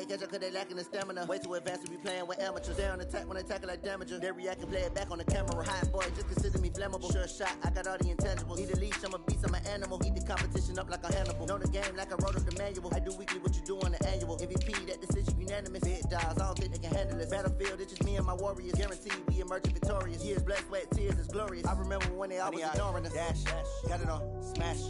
can't catch up cause they lacking the stamina. Way too advanced to be playing with amateurs. They on attack when they tackle like damager. They react and play it back on the camera. Hot boy, just consider me flammable. Sure shot, I got all the intangibles. Need a leash, I'm a beast, I'm an animal. Heat the competition up like a Hannibal. Know the game like I wrote up the manual. I do weekly what you do on the annual. MVP, that decision unanimous. Big dogs, I don't think they can handle it. Battlefield, it's just me and my warriors. Guaranteed we emerging victorious. Years, blood, sweat, tears, it's glorious. I remember when they always ignoring us. Dash, got it on, smash,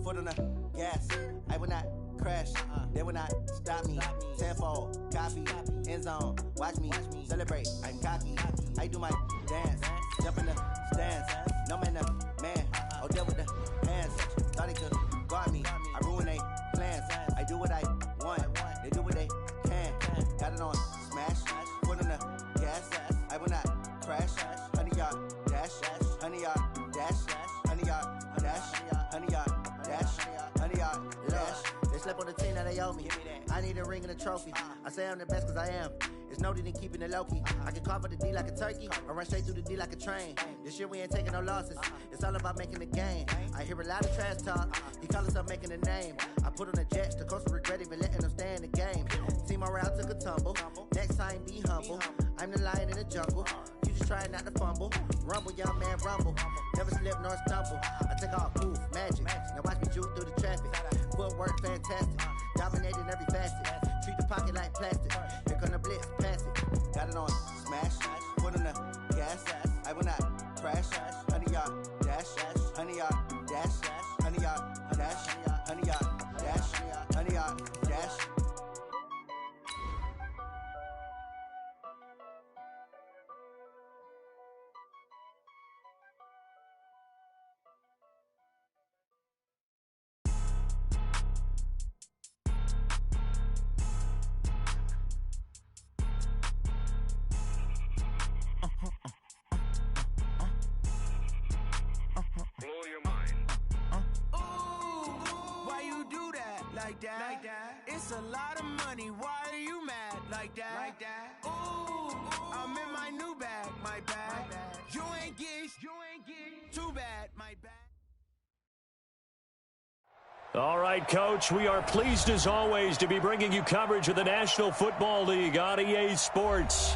foot on the gas. I will not crash, they will not stop me. Tenfold, copy, end zone, watch me celebrate. I'm cocky, I do my dance, jump in the stands. No man, man, oh, deal with the hands. Thought he could guard me, I ruin they plans. I do what I want, they do what they can. Got it on, smash, foot on the gas. I will not crash, 100-yard dash, 100-yard dash, 100-yard dash, 100-yard dash, 100-yard dash. They slept on the team that they owe me. I need a ring and a trophy. I say I'm the best cause I am. It's noted in keeping it low-key. I can carve up the D like a turkey or run straight through the D like a train. This year we ain't taking no losses. It's all about making the game. I hear a lot of trash talk. He call himself making a name. I put on the jets. The coach will regret even letting them stay in the game. Team morale took a tumble. Next time be humble. I'm the lion in the jungle. You just try not to fumble. Rumble, young man, rumble. Never slip nor stumble. I take off, move, magic. Now watch me juke through the traffic. Footwork fantastic. Dominating every facet. Treat the pocket like plastic. Here come the blitz, pass it. Got it on, smash. Foot on the gas. I will not crash. 100-yard dash. 100-yard dash. 100-yard dash. 100-yard dash. 100-yard dash. Like that. It's a lot of money. Why are you mad like that? Ooh, I'm in my new bag, my bag. You ain't get too bad, my bag. All right, Coach, we are pleased as always to be bringing you coverage of the National Football League on EA Sports.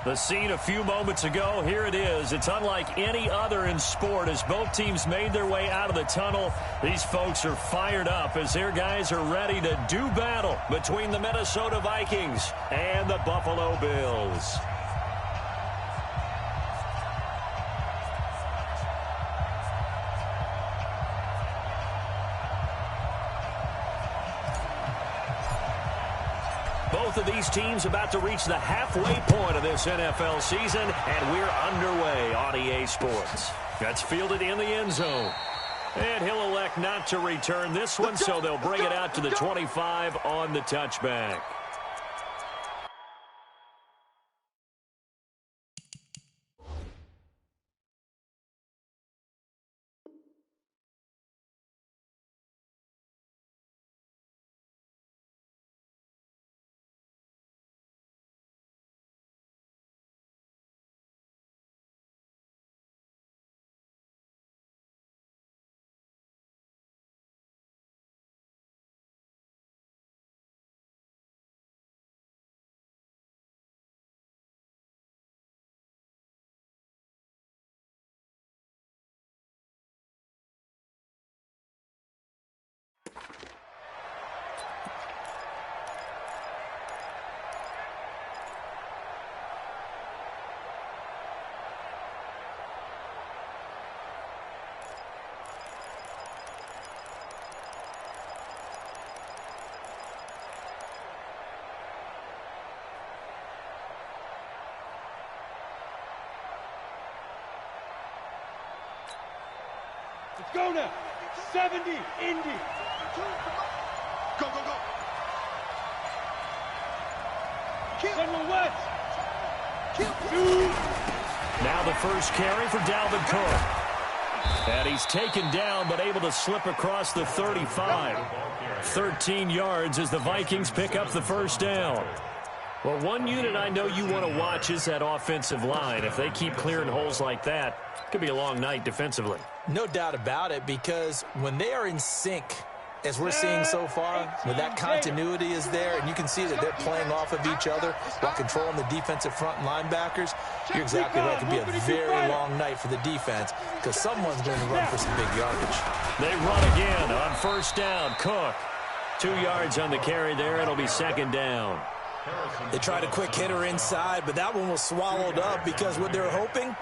The scene a few moments ago, here it is. It's unlike any other in sport as both teams made their way out of the tunnel. These folks are fired up as their guys are ready to do battle between the Minnesota Vikings and the Buffalo Bills. Both of these teams about to reach the halfway point of this NFL season, and we're underway on EA Sports. That's fielded in the end zone. And he'll elect not to return this one, so they'll bring it out to the 25 on the touchback. Let's go now. 70, Indy. Go, go, go. Central West. Now the first carry for Dalvin Cook. And he's taken down but able to slip across the 35. 13 yards as the Vikings pick up the first down. Well, one unit I know you want to watch is that offensive line. If they keep clearing holes like that, it could be a long night defensively. No doubt about it, because when they are in sync, as we're seeing so far, when that continuity is there, and you can see that they're playing off of each other while controlling the defensive front and linebackers, you're exactly right. It could be a very long night for the defense because someone's going to run for some big yardage. They run again on first down. Cook, 2 yards on the carry there. It'll be second down. They tried a quick hitter inside, but that one was swallowed up because what they're hoping,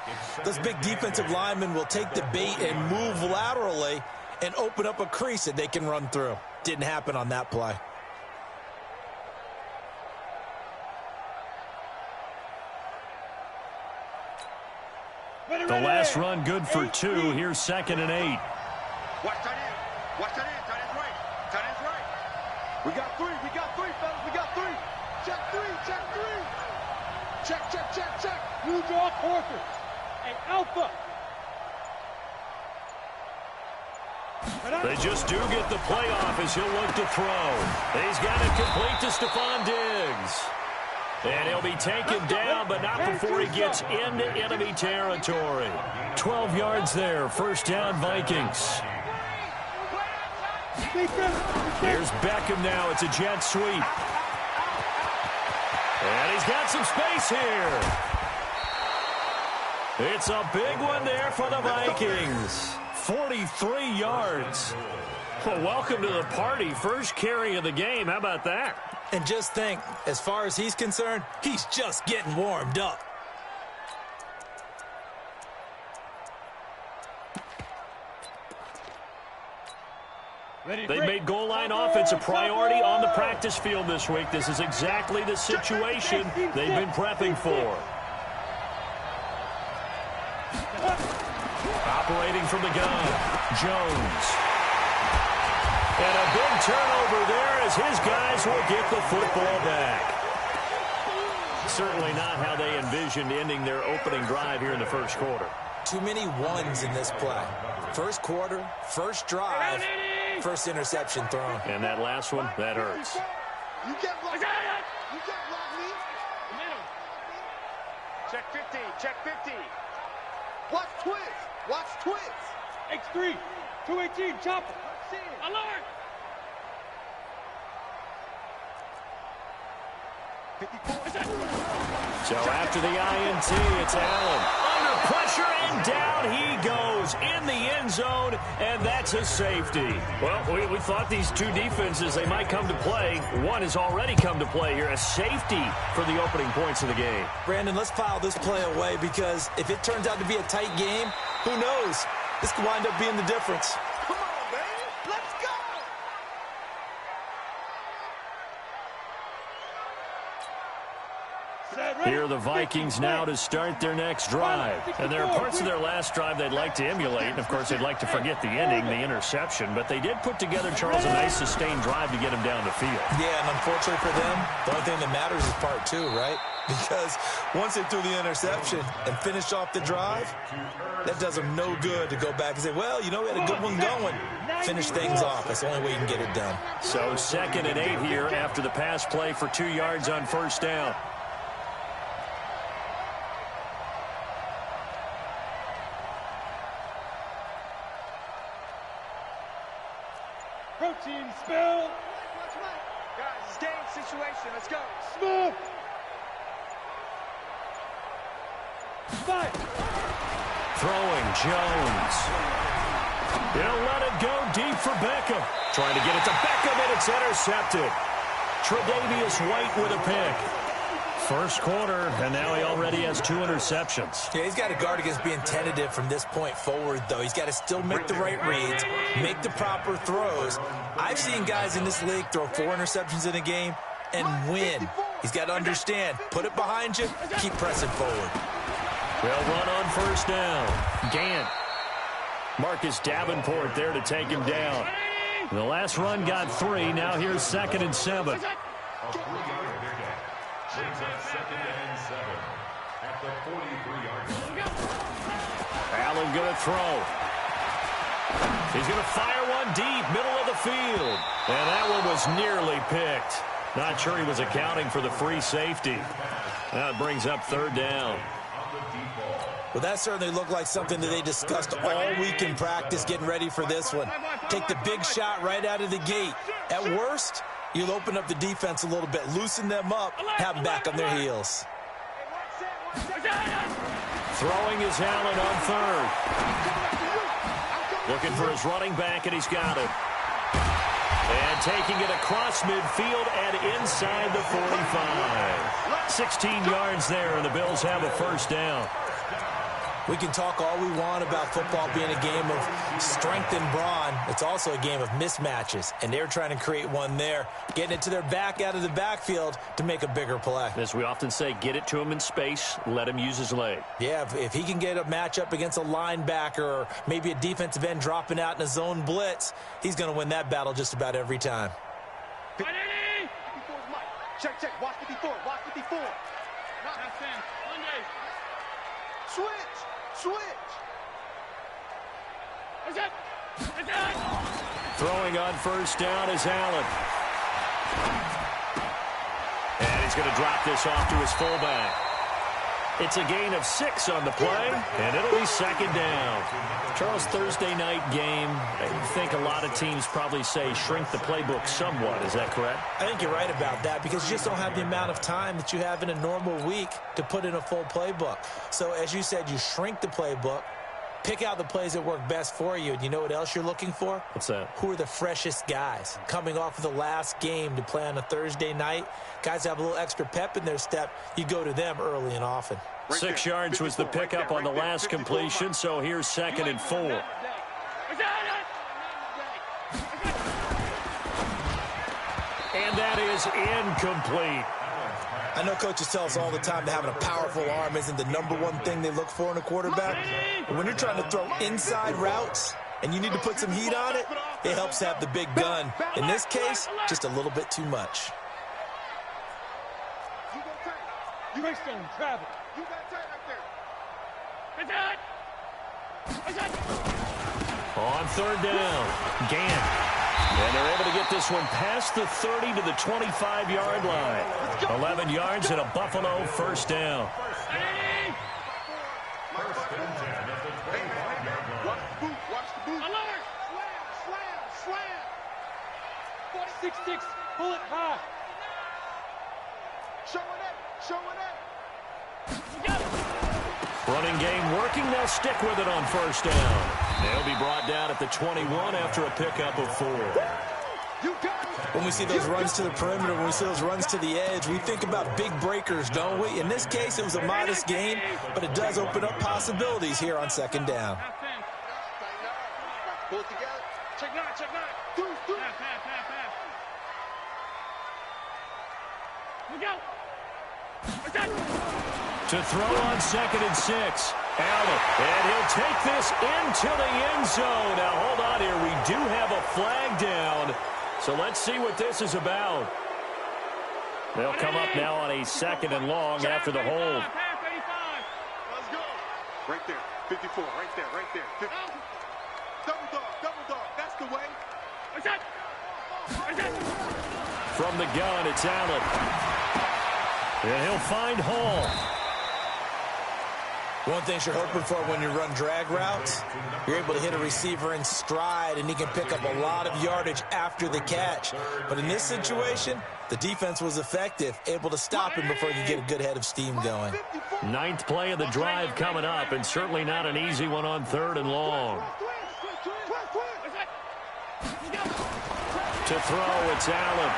those big defensive linemen will take the bait and move laterally and open up a crease that they can run through. Didn't happen on that play. The last run good for 2. Here's 2nd and 8. Watch tight end. Watch tight end. Tight end's right. Tight end's right. We got 3. We got 3, fellas. We got 3. Check 3. Check 3. Check, check, check, check. New draw quarters. And alpha. They just do get the play off as he'll look to throw. He's got it complete to Stephon Diggs. And he'll be taken down, but not before he gets into enemy territory. 12 yards there. First down, Vikings. Here's Beckham now. It's a jet sweep. And he's got some space here. It's a big one there for the Vikings. 43 yards. Well, welcome to the party. First carry of the game. How about that? And just think, as far as he's concerned, he's just getting warmed up. They made goal line offense a priority on the practice field this week. This is exactly the situation they've been prepping for. Operating from the gun, Jones. And a big turnover there as his guys will get the football back. Certainly not how they envisioned ending their opening drive here in the first quarter. Too many ones in this play. First quarter, first drive, first interception thrown. And that last one, that hurts. You get blocked. You get blocked me. Check 50. Check 50. Watch twist. Watch twist. X3. 218. Chopper. Alert. 54. So after the INT, it's Allen. Under pressure and down he goes in the end zone, and that's a safety. Well, we thought these two defenses, they might come to play. One has already come to play here, a safety for the opening points of the game. Brandon, let's file this play away because if it turns out to be a tight game, who knows? This could wind up being the difference. Come on, baby. Let's go. Here are the Vikings now to start their next drive. And there are parts of their last drive they'd like to emulate. And, of course, they'd like to forget the ending, the interception. But they did put together, Charles, a nice sustained drive to get him down the field. Yeah, and unfortunately for them, the only thing that matters is part 2, right? Because once they threw the interception and finished off the drive, that does them no good to go back and say, well, you know, we had a good one going. Finish things off. That's the only way you can get it done. So 2nd and 8 here after the pass play for 2 yards on first down. Protein spill. Guys, it's game situation. Let's go. Smooth. Throwing Jones. He'll let it go deep for Beckham. Trying to get it to Beckham, and it's intercepted. Tre'Davious White with a pick. First quarter, and now he already has 2 interceptions. Yeah, he's got to guard against being tentative from this point forward, though. He's got to still make the right reads, make the proper throws. I've seen guys in this league throw 4 interceptions in a game and win. He's got to understand, put it behind you, keep pressing forward. They'll run on first down. Gant. Marcus Davenport there to take him down. The last run got 3. Now here's 2nd and 7. Allen going to throw. He's going to fire one deep, middle of the field. And that one was nearly picked. Not sure he was accounting for the free safety. Now it brings up 3rd down. Well, that certainly looked like something that they discussed all week in practice getting ready for this one. Take the big shot right out of the gate. At worst, you'll open up the defense a little bit, loosen them up, have them back on their heels. Throwing is Allen on third. Looking for his running back, and he's got it. And taking it across midfield and inside the 45. 16 yards there, and the Bills have a first down. We can talk all we want about football being a game of strength and brawn. It's also a game of mismatches, and they're trying to create one there, getting it to their back out of the backfield to make a bigger play. As we often say, get it to him in space, let him use his leg. Yeah, if he can get a matchup against a linebacker or maybe a defensive end dropping out in a zone blitz, he's going to win that battle just about every time. Check, check, watch 54, watch 54. Switch. Throwing on first down is Allen. And he's going to drop this off to his fullback. It's a gain of 6 on the play, and it'll be second down. Charles, Thursday night game, I think a lot of teams probably say shrink the playbook somewhat. Is that correct? I think you're right about that because you just don't have the amount of time that you have in a normal week to put in a full playbook. So, as you said, you shrink the playbook, pick out the plays that work best for you, and you know what else you're looking for? What's that? Who are the freshest guys coming off of the last game to play on a Thursday night? Guys have a little extra pep in their step. You go to them early and often. 6 yards was the pickup on the last completion, so here's 2nd and 4. And that is incomplete. I know coaches tell us all the time that having a powerful arm isn't the #1 thing they look for in a quarterback. But when you're trying to throw inside routes and you need to put some heat on it, it helps have the big gun. In this case, just a little bit too much. On third down, Gant. And they're able to get this one past the 30 to the 25-yard line. 11 yards and a Buffalo first down. Watch the boot. Alert! Slam! 46-6, pull it high. Showing it. Running game working. They'll stick with it on first down. They'll be brought down at the 21 after a pickup of 4. When we see those runs to the perimeter, when we see those runs to the edge, we think about big breakers, don't we? In this case, it was a modest gain, but it does open up possibilities here on second down. Pull it together. Check nine. Do. Pass. We go. To throw on 2nd and 6. Allen, and he'll take this into the end zone. Now, hold on here. We do have a flag down. So let's see what this is about. They'll come up now on a 2nd and long after the hold. Let's go. Right there. 54. Right there. 50. Double dog. That's the way. From the gun, it's Allen. And he'll find Hall. One thing you're hoping for when you run drag routes, you're able to hit a receiver in stride, and he can pick up a lot of yardage after the catch. But in this situation, the defense was effective, able to stop him before he could get a good head of steam going. 9th play of the drive coming up, and certainly not an easy one on 3rd and long. To throw, it's Allen.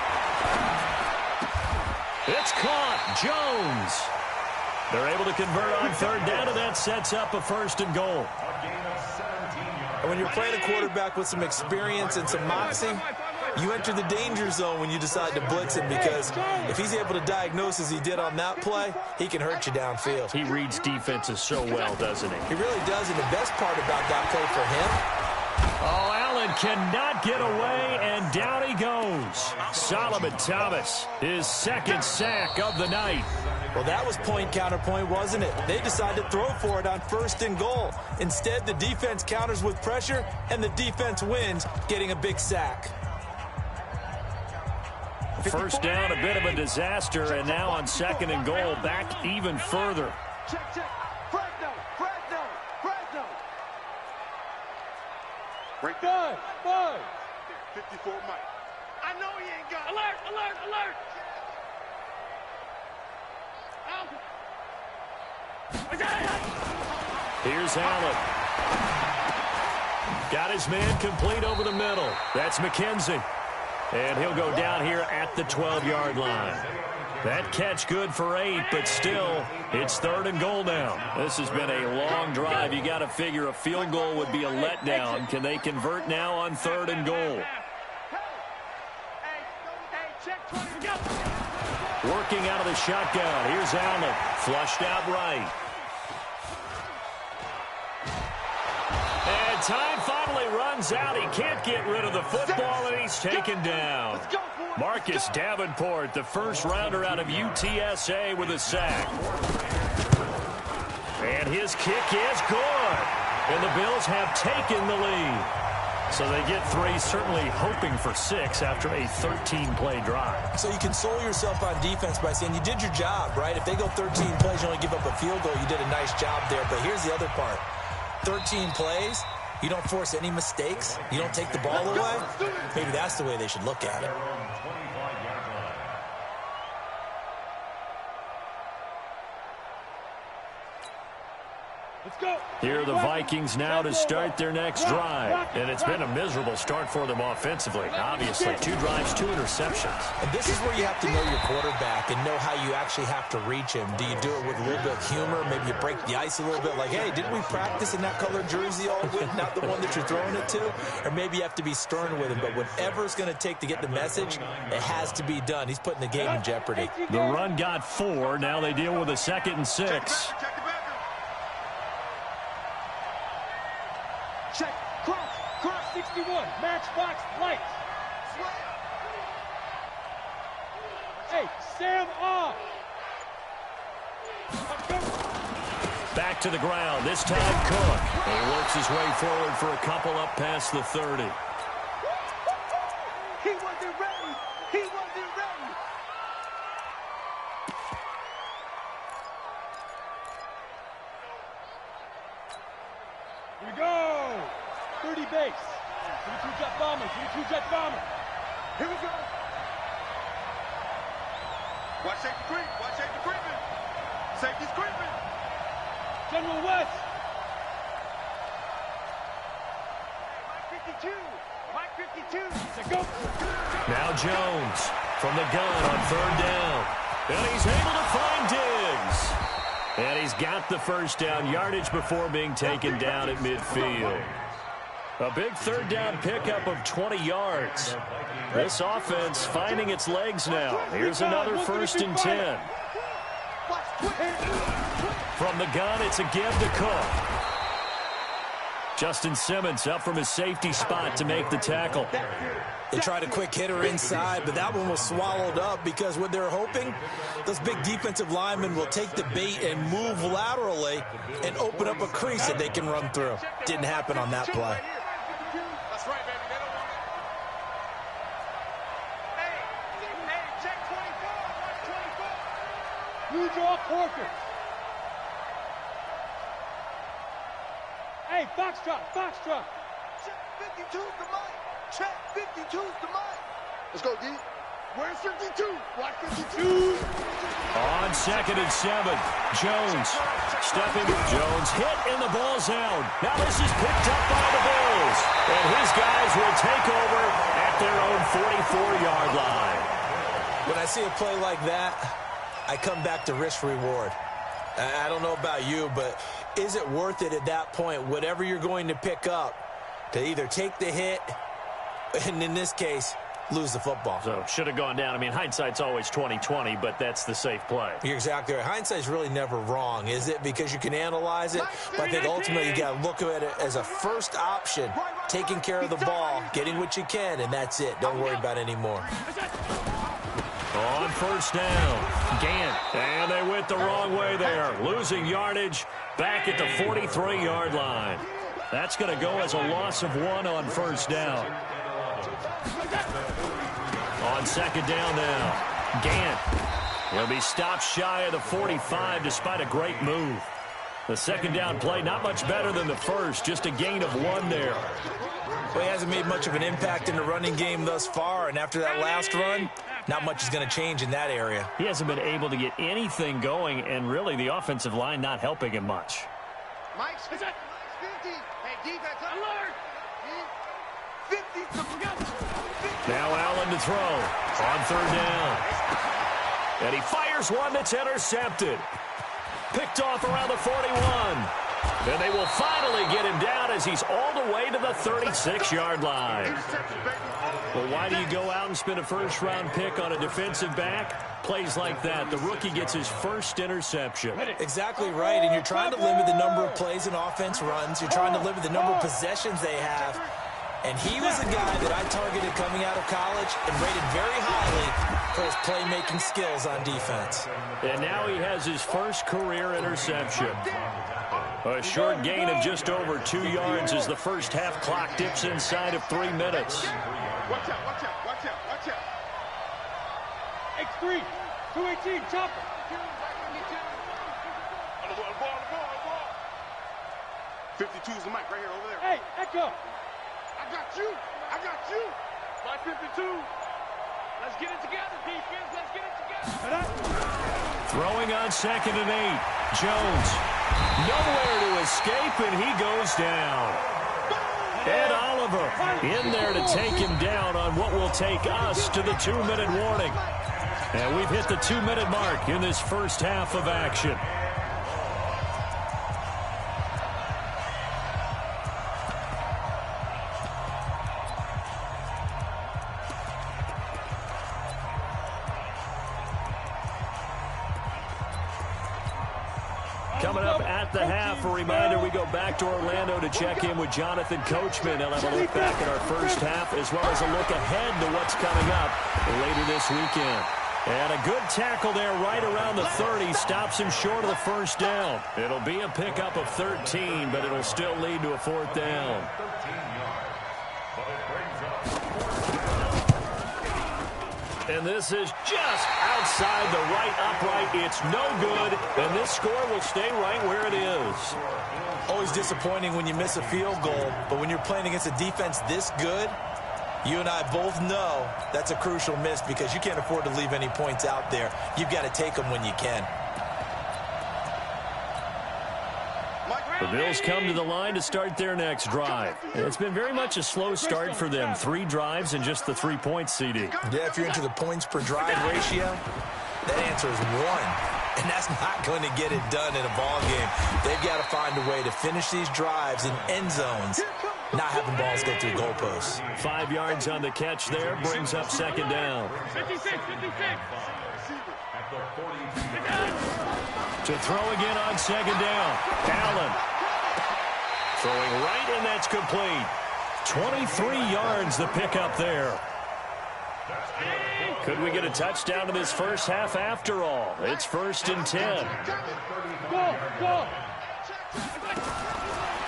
It's caught. Jones. They're able to convert on 3rd down, and that sets up a 1st and goal. And when you're playing a quarterback with some experience and some moxie, you enter the danger zone when you decide to blitz him, because if he's able to diagnose as he did on that play, he can hurt you downfield. He reads defenses so well, doesn't he? He really does, and the best part about that play for him, oh, Allen cannot get away, and down he goes. Solomon Thomas, his 2nd sack of the night. well, that was point counterpoint, wasn't it? They decided to throw for it on 1st and goal. Instead, the defense counters with pressure, and the defense wins, getting a big sack. First down, a bit of a disaster, and now on 2nd and goal, back even further. Check. Right there. Five. 54 Mike. I know he ain't got. Alert, alert, alert. Here's Allen. Got his man complete over the middle. That's McKenzie. And he'll go down here at the 12-yard line. That catch good for 8, but still, it's 3rd and goal now. This has been a long drive. You got to figure a field goal would be a letdown. Can they convert now on 3rd and goal? Working out of the shotgun. Here's Allen. Flushed out right. And time finally runs out. He can't get rid of the football, and he's taken down. Marcus Davenport, the first rounder out of UTSA, with a sack. And his kick is good. And the Bills have taken the lead. So they get 3, certainly hoping for 6 after a 13-play drive. So you console yourself on defense by saying you did your job, right? If they go 13 plays, you only give up a field goal, you did a nice job there. But here's the other part. 13 plays, you don't force any mistakes, you don't take the ball away. Maybe that's the way they should look at it. Let's go. Here are the Vikings now to start their next drive. And it's been a miserable start for them offensively. Obviously, 2 drives, 2 interceptions. And this is where you have to know your quarterback and know how you actually have to reach him. Do you do it with a little bit of humor? Maybe you break the ice a little bit like, hey, didn't we practice in that colored jersey all week, not the one that you're throwing it to? Or maybe you have to be stern with him. But whatever it's going to take to get the message, it has to be done. He's putting the game in jeopardy. The run got 4. Now they deal with a 2nd and 6. Check. Cross 61. Matchbox lights. Hey, Sam off. Back to the ground. This time Cook. And he works his way forward for a couple up past the 30. He wasn't ready. He wasn't ready. Here we go. 30 base. 22 jet bomber. 22 jet bomber. Here we go. Watch safety creep. Watch safety creeping. Safety's creeping. General West. Mike 52. Mike 52. Let's go. Now Jones from the gun on 3rd down. And he's able to find Diggs. And he's got the first down, yardage before being taken down at midfield. A big 3rd down pickup of 20 yards. This offense finding its legs now. Here's another 1st and 10. From the gun, it's a give to Cook. Justin Simmons up from his safety spot to make the tackle. They tried a quick hitter inside, but that one was swallowed up because what they're hoping, those big defensive linemen will take the bait and move laterally and open up a crease that they can run through. Didn't happen on that play. That's right, baby. They don't want it. Hey, check 24. Watch 24. Blue draw Corker. Hey, Foxtrot. Check 52's the mic. Check 52's the mic. Let's go, D. Where's 52? Watch 52. On 2nd and 7, Jones stepping. Jones hit and the ball's out. Now this is picked up by the Bills. And his guys will take over at their own 44-yard line. When I see a play like that, I come back to risk-reward. I don't know about you, but is it worth it at that point, whatever you're going to pick up, to either take the hit and, in this case, lose the football? So should have gone down. I mean, hindsight's always 20/20, but that's the safe play. You're exactly right. Hindsight's really never wrong, is it? Because you can analyze it, but I think ultimately you got to look at it as a first option, taking care of the ball, getting what you can, and that's it. Don't worry about any more. On 1st down, Gant. And they went the wrong way there. Losing yardage back at the 43-yard line. That's going to go as a loss of 1 on 1st down. On 2nd down now, Gant. He'll be stopped shy of the 45 despite a great move. The second down play, not much better than the first, just a gain of 1 there. Well, he hasn't made much of an impact in the running game thus far, and after that last run, not much is going to change in that area. He hasn't been able to get anything going, and really the offensive line not helping him much. Mike's 50. Hey, defense, alert! 50. Now Allen to throw on third down. And he fires one that's intercepted. Picked off around the 41. And they will finally get him down as he's all the way to the 36-yard line. Well, why do you go out and spend a first-round pick on a defensive back? Plays like that, the rookie gets his first interception. Exactly right, and you're trying to limit the number of plays an offense runs. You're trying to limit the number of possessions they have. And he was a guy that I targeted coming out of college and rated very highly for his playmaking skills on defense. And now he has his first career interception. A short gain of just over 2 yards as the first half clock dips inside of 3 minutes. Watch out, watch out, watch out, watch out. X3, 218, chopper. On the ball. 52's the mic right here over there. Hey, Echo. I got you. My 52. Let's get it together, defense. Let's get it together. Throwing on 2nd and 8. Jones, nowhere to escape, and he goes down. Ed Oliver in there to take him down on what will take us to the 2-minute warning. And we've hit the 2-minute mark in this first half of action. Coming up at the half, a reminder, we go back to Orlando to check in with Jonathan Coachman. He'll have a look back at our first half as well as a look ahead to what's coming up later this weekend. And a good tackle there right around the 30. Stops him short of the first down. It'll be a pickup of 13, but it'll still lead to a 4th down. And this is just outside the right upright. It's no good, and this score will stay right where it is. Always disappointing when you miss a field goal, but when you're playing against a defense this good, you and I both know that's a crucial miss because you can't afford to leave any points out there. You've got to take them when you can. The Bills come to the line to start their next drive. It's been very much a slow start for them. 3 drives and just the 3 points, CD. Yeah, if you're into the points per drive ratio, that answer is 1. And that's not going to get it done in a ball game. They've got to find a way to finish these drives in end zones, not having balls go through goalposts. 5 yards on the catch there, brings up 2nd down. 56. To throw again on 2nd down. Allen throwing right, and that's complete. 23 yards the pickup there. Could we get a touchdown in this first half after all? It's 1st and 10. Go.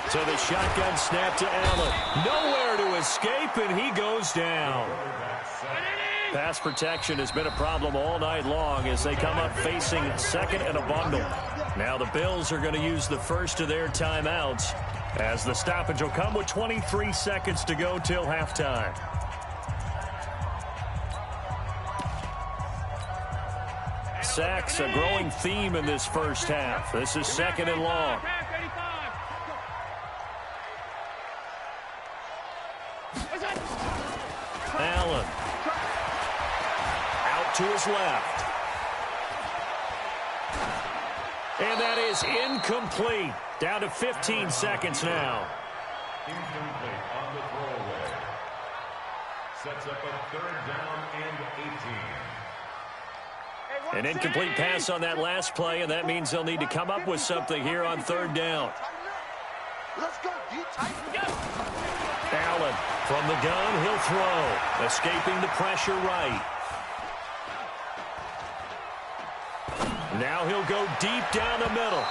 So the shotgun snap to Allen. Nowhere to escape, and he goes down. Pass protection has been a problem all night long as they come up facing 2nd and a bundle. Now the Bills are going to use the first of their timeouts as the stoppage will come with 23 seconds to go till halftime. Sacks, a growing theme in this first half. This is 2nd and long. Allen. Out to his left. And that is incomplete. Down to 15 seconds now. Incomplete on the throwaway. Sets up a 3rd down and 18. An incomplete pass on that last play, and that means they'll need to come up with something here on 3rd down. Let's go, Allen from the gun, he'll throw. Escaping the pressure right. Now he'll go deep down the middle.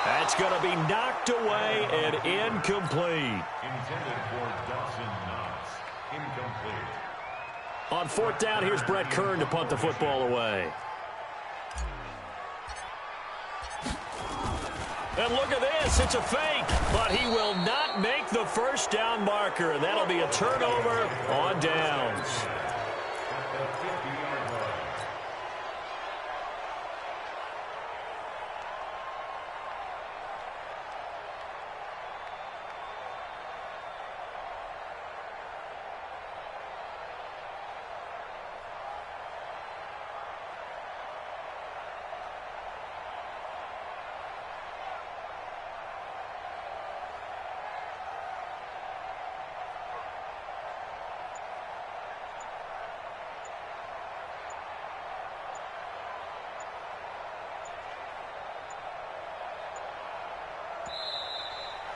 That's going to be knocked away and incomplete. Intended for Dawson Knox. Incomplete. On 4th down, here's Brett Kern to punt the football away. And look at this. It's a fake. But he will not make the first down marker. And that'll be a turnover on downs.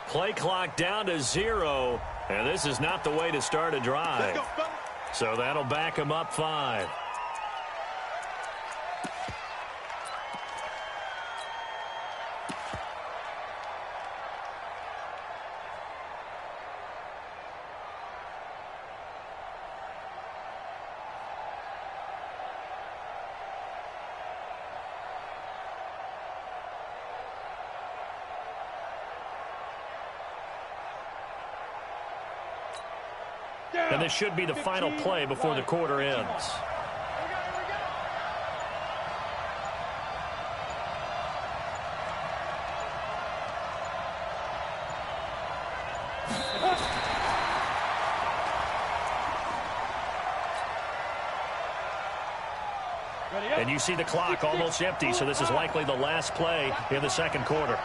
Play clock down to 0, and this is not the way to start a drive. So that'll back him up 5. And this should be the final play before the quarter ends. And you see the clock almost empty, so this is likely the last play in the second quarter.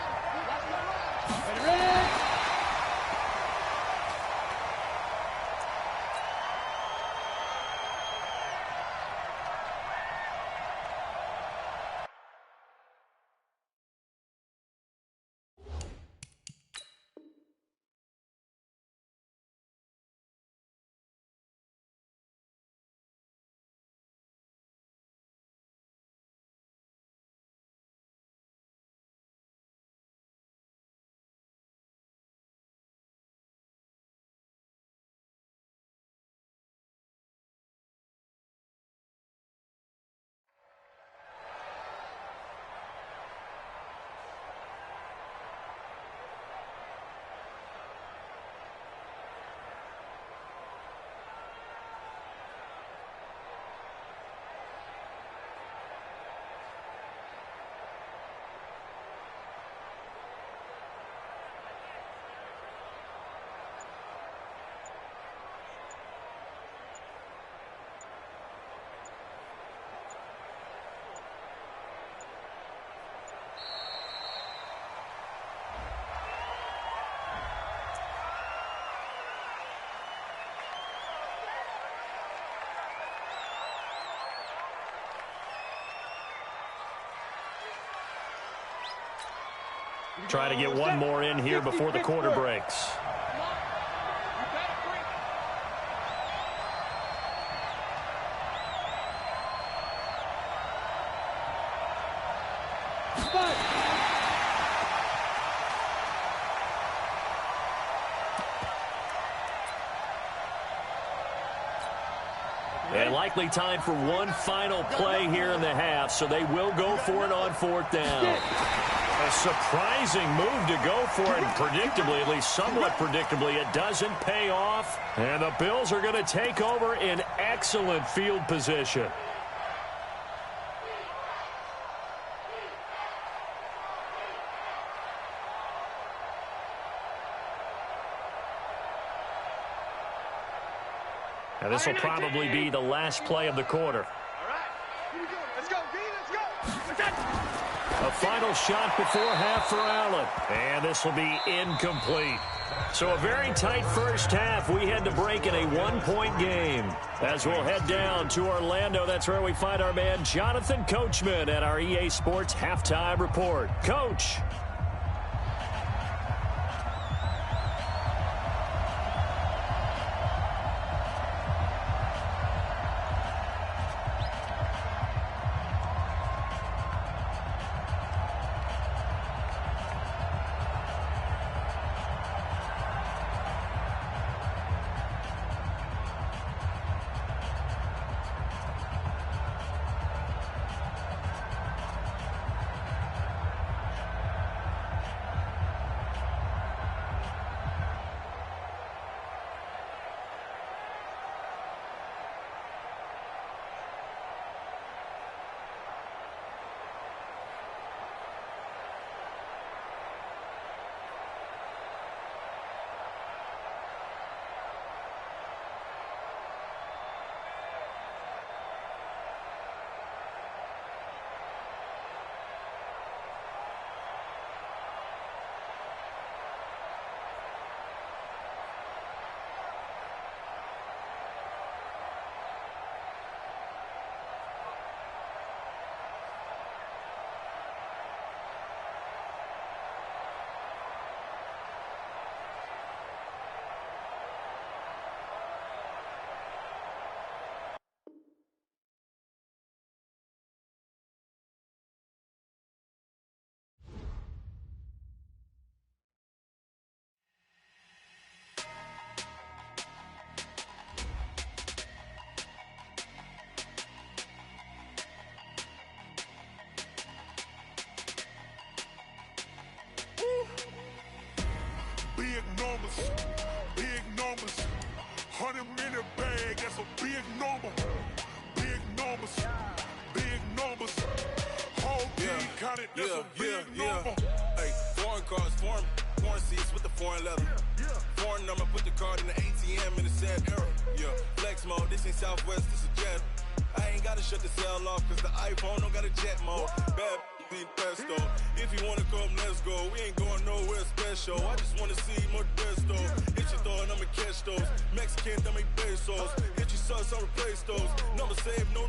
Try to get one more in here before the quarter breaks. And likely time for one final play here in the half, so they will go for it on 4th down. A surprising move to go for it, and predictably, at least somewhat predictably, it doesn't pay off. And the Bills are going to take over in excellent field position. And this will probably be the last play of the quarter. All right, here we go. Let's go, D, let's go. A final shot before half for Allen. And this will be incomplete. So a very tight first half. We had to break in a one-point game. As we'll head down to Orlando, that's where we find our man Jonathan Coachman at our EA Sports Halftime Report. Coach. That's a big number. Big numbers. Big numbers. Whole team counted. That's a big number. Hey, foreign cars, foreign seats with the foreign leather. Foreign number, put the card in the ATM in the sad era. Yeah, flex mode, this ain't Southwest, this is jet. I ain't gotta shut the cell off, cause the iPhone don't got a jet mode. Bad need pesto. If you wanna come, let's go. We ain't going nowhere special. I just wanna see more desto. Hit your throw and I'ma catch those. Mexican, that make pesos. Hit your sauce, I'll replace those. Number saved, no